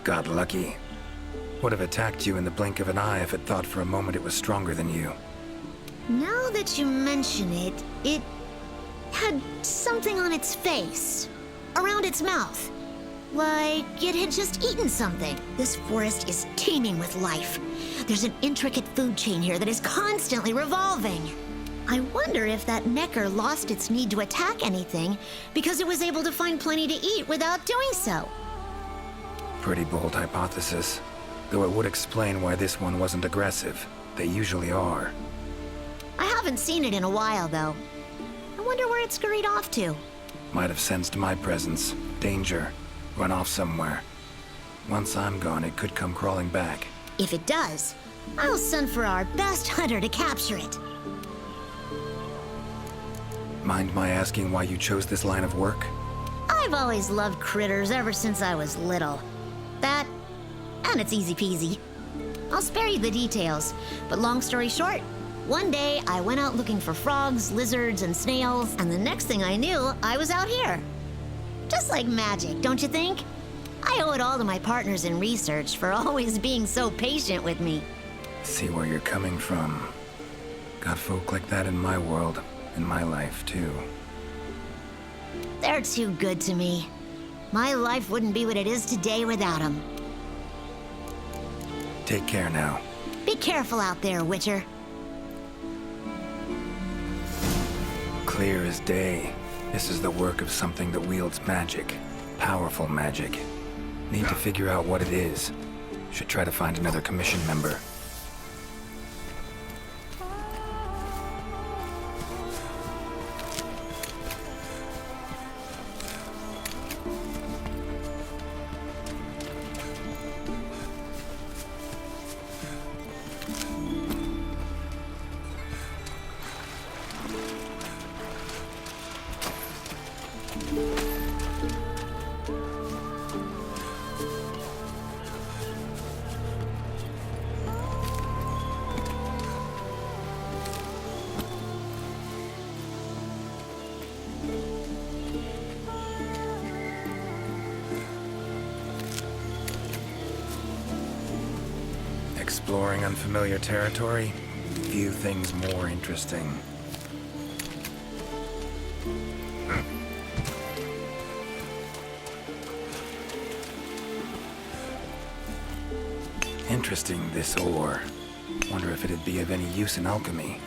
Got lucky. Would have attacked you in the blink of an eye if it thought for a moment it was stronger than you. Now that you mention it, it had something on its face, around its mouth. Like it had just eaten something. This forest is teeming with life. There's an intricate food chain here that is constantly revolving. I wonder if that Necker lost its need to attack anything because it was able to find plenty to eat without doing so. Pretty bold hypothesis. Though it would explain why this one wasn't aggressive. They usually are. I haven't seen it in a while, though. I wonder where it scurried off to. Might have sensed my presence. Danger. Run off somewhere. Once I'm gone, it could come crawling back. If it does, I'll send for our best hunter to capture it. Mind my asking why you chose this line of work? I've always loved critters ever since I was little. That, and it's easy peasy. I'll spare you the details, but long story short, one day I went out looking for frogs, lizards, and snails, and the next thing I knew, I was out here. Just like magic, don't you think? I owe it all to my partners in research for always being so patient with me. See where you're coming from. Got folk like that in my world, in my life, too. They're too good to me. My life wouldn't be what it is today without them. Take care now. Be careful out there, Witcher. Clear as day. This is the work of something that wields magic. Powerful magic. Need to figure out what it is. Should try to find another commission member. Exploring unfamiliar territory? Few things more interesting. Interesting, this ore. Wonder if it'd be of any use in alchemy.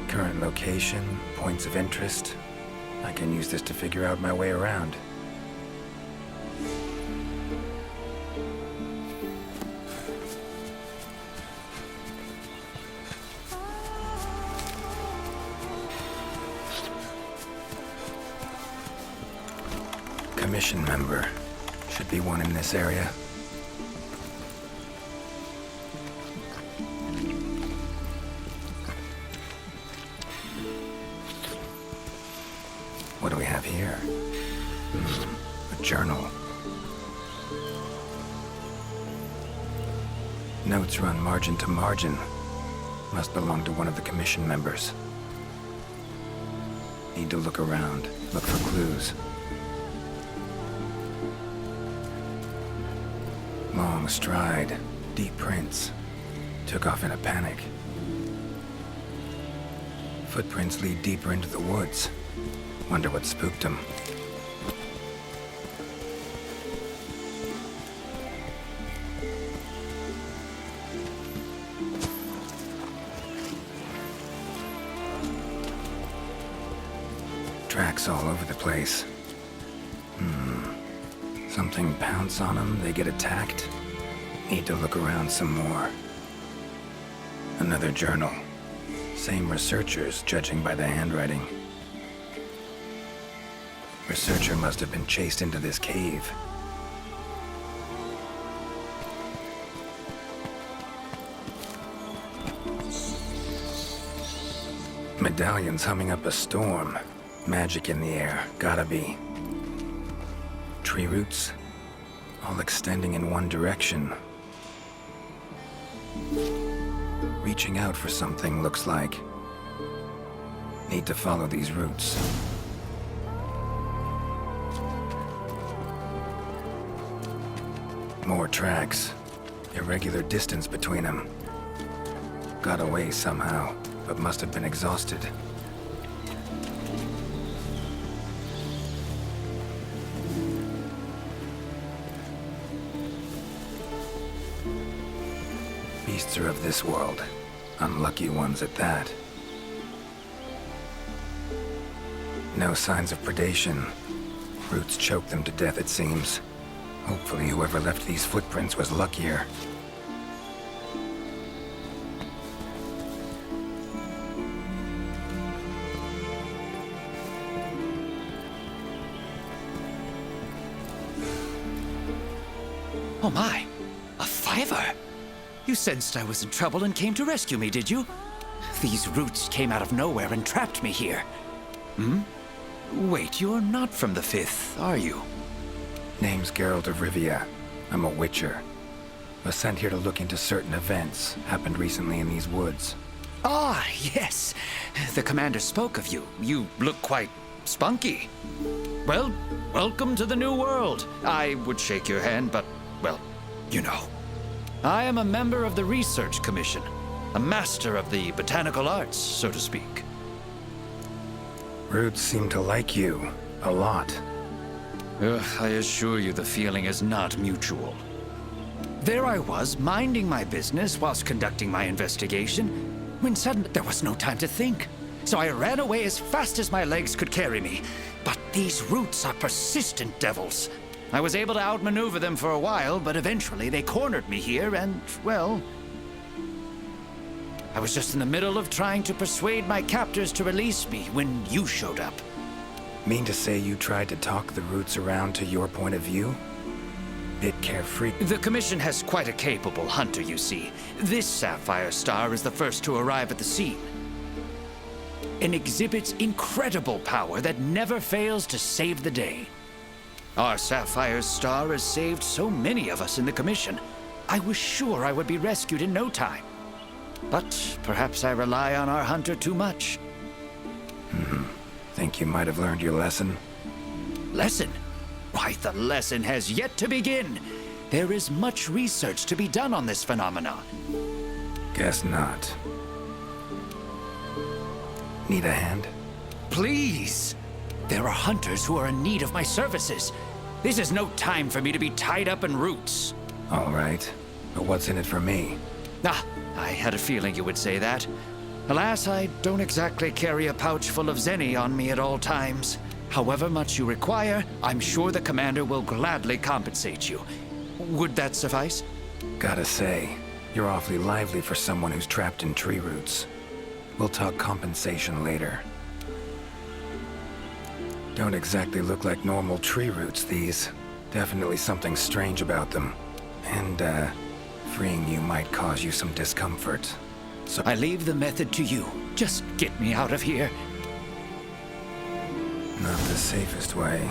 Current location, points of interest. I can use this to figure out my way around. Commission member. Should be one in this area. What do we have here? A journal. Notes run margin to margin. Must belong to one of the commission members. Need to look around, look for clues. Long stride, deep prints. Took off in a panic. Footprints lead deeper into the woods. Wonder what spooked him. Tracks all over the place. Something pounce on them, they get attacked. Need to look around some more. Another journal. Same researchers, judging by the handwriting. Researcher must have been chased into this cave. Medallion's humming up a storm. Magic in the air, gotta be. Tree roots, all extending in one direction. Reaching out for something, looks like. Need to follow these roots. More tracks. Irregular distance between them. Got away somehow, but must have been exhausted. Beasts are of this world. Unlucky ones at that. No signs of predation. Roots choke them to death, it seems. Hopefully whoever left these footprints was luckier. Oh my, a fiver! You sensed I was in trouble and came to rescue me, did you? These roots came out of nowhere and trapped me here. Wait, you're not from the Fifth, are you? Name's Geralt of Rivia. I'm a witcher. Was sent here to look into certain events happened recently in these woods. Ah, yes. The commander spoke of you. You look quite spunky. Well, welcome to the new world. I would shake your hand, but, well, you know. I am a member of the Research Commission, a master of the botanical arts, so to speak. Roots seem to like you. A lot. I assure you the feeling is not mutual. There I was, minding my business whilst conducting my investigation, when suddenly there was no time to think. So I ran away as fast as my legs could carry me. But these roots are persistent devils. I was able to outmaneuver them for a while, but eventually they cornered me here and, well... I was just in the middle of trying to persuade my captors to release me when you showed up. Mean to say you tried to talk the roots around to your point of view? Bit carefree. The Commission has quite a capable hunter, you see. This Sapphire Star is the first to arrive at the scene. And exhibits incredible power that never fails to save the day. Our Sapphire Star has saved so many of us in the Commission. I was sure I would be rescued in no time. But perhaps I rely on our hunter too much. Think you might have learned your lesson? Lesson? Why, the lesson has yet to begin. There is much research to be done on this phenomenon. Guess not. Need a hand? Please! There are hunters who are in need of my services. This is no time for me to be tied up in roots. All right. But what's in it for me? Ah, I had a feeling you would say that. Alas, I don't exactly carry a pouch full of zenny on me at all times. However much you require, I'm sure the commander will gladly compensate you. Would that suffice? Gotta say, you're awfully lively for someone who's trapped in tree roots. We'll talk compensation later. Don't exactly look like normal tree roots, these. Definitely something strange about them. And, freeing you might cause you some discomfort. So I leave the method to you. Just get me out of here. not the safest way,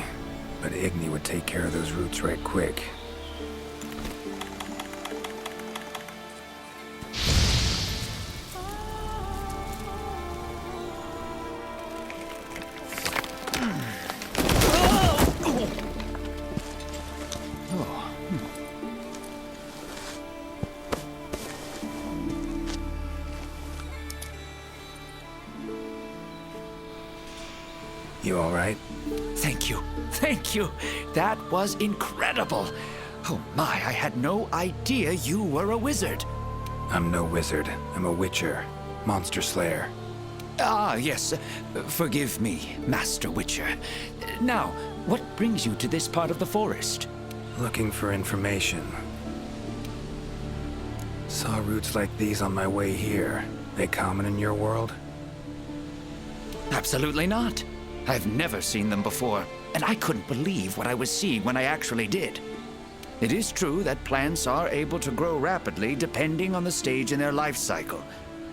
but Igni would take care of those roots right quick. You all right? Thank you. Thank you. That was incredible. Oh my, I had no idea you were a wizard. I'm no wizard. I'm a witcher. Monster slayer. Ah, yes. Forgive me, Master Witcher. Now, what brings you to this part of the forest? Looking for information. Saw roots like these on my way here. They common in your world? Absolutely not. I've never seen them before, and I couldn't believe what I was seeing when I actually did. It is true that plants are able to grow rapidly depending on the stage in their life cycle,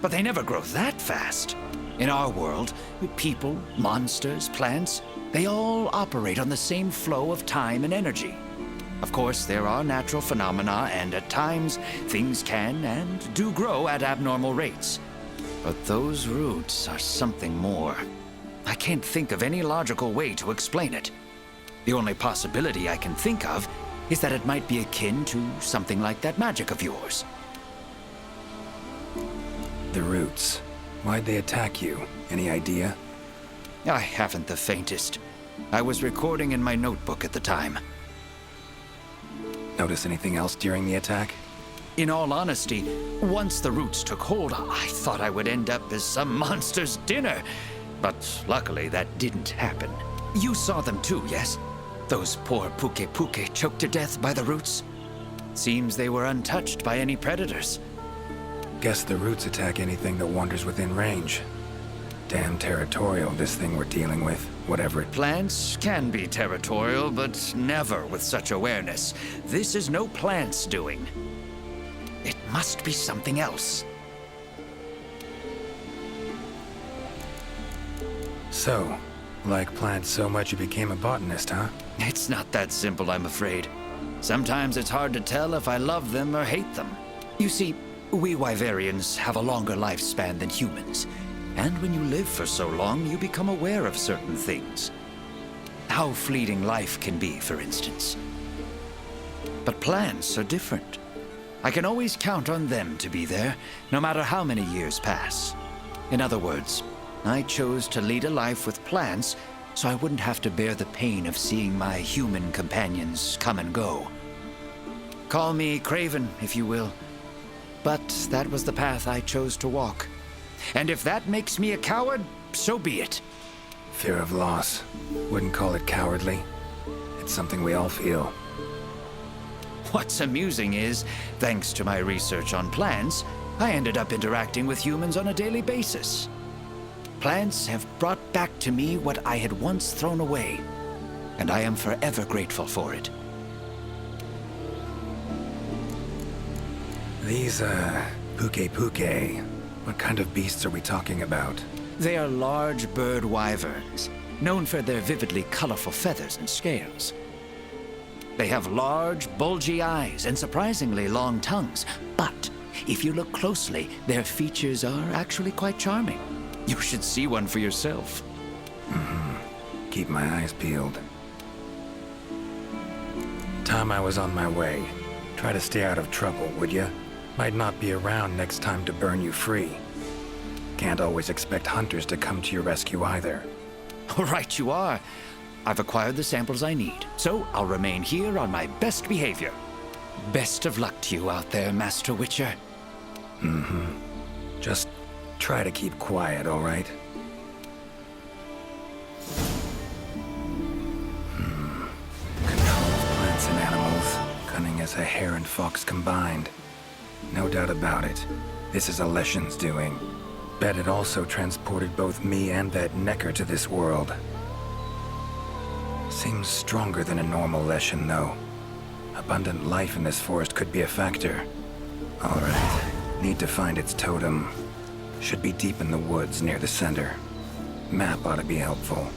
but they never grow that fast. In our world, people, monsters, plants, they all operate on the same flow of time and energy. Of course, there are natural phenomena, and at times, things can and do grow at abnormal rates. But those roots are something more. I can't think of any logical way to explain it. The only possibility I can think of is that it might be akin to something like that magic of yours. The roots. Why'd they attack you? Any idea? I haven't the faintest. I was recording in my notebook at the time. Notice anything else during the attack? In all honesty, once the roots took hold, I thought I would end up as some monster's dinner. But luckily, that didn't happen. You saw them too, yes? Those poor Puke choked to death by the roots? Seems they were untouched by any predators. Guess the roots attack anything that wanders within range. Damn territorial, this thing we're dealing with, whatever it... Plants can be territorial, but never with such awareness. This is no plant's doing. It must be something else. So, like plants so much you became a botanist, huh? It's not that simple, I'm afraid. Sometimes it's hard to tell if I love them or hate them. You see, we Wyverians have a longer lifespan than humans. And when you live for so long, you become aware of certain things. How fleeting life can be, for instance. But plants are different. I can always count on them to be there, no matter how many years pass. In other words, I chose to lead a life with plants so I wouldn't have to bear the pain of seeing my human companions come and go. Call me Craven, if you will. But that was the path I chose to walk. And if that makes me a coward, so be it. Fear of loss. Wouldn't call it cowardly. It's something we all feel. What's amusing is, thanks to my research on plants, I ended up interacting with humans on a daily basis. Plants have brought back to me what I had once thrown away, and I am forever grateful for it. These, Puke. What kind of beasts are we talking about? They are large bird wyverns, known for their vividly colorful feathers and scales. They have large, bulgy eyes and surprisingly long tongues, but if you look closely, their features are actually quite charming. You should see one for yourself. Keep my eyes peeled. Time I was on my way. Try to stay out of trouble, would ya? Might not be around next time to burn you free. Can't always expect hunters to come to your rescue either. Right you are. I've acquired the samples I need, so I'll remain here on my best behavior. Best of luck to you out there, Master Witcher. Just try to keep quiet, all right? Control of plants and animals. Cunning as a hare and fox combined. No doubt about it. This is Alession's doing. Bet it also transported both me and that Necker to this world. Seems stronger than a normal Leshen, though. Abundant life in this forest could be a factor. All right. Need to find its totem. Should be deep in the woods near the center. Map ought to be helpful.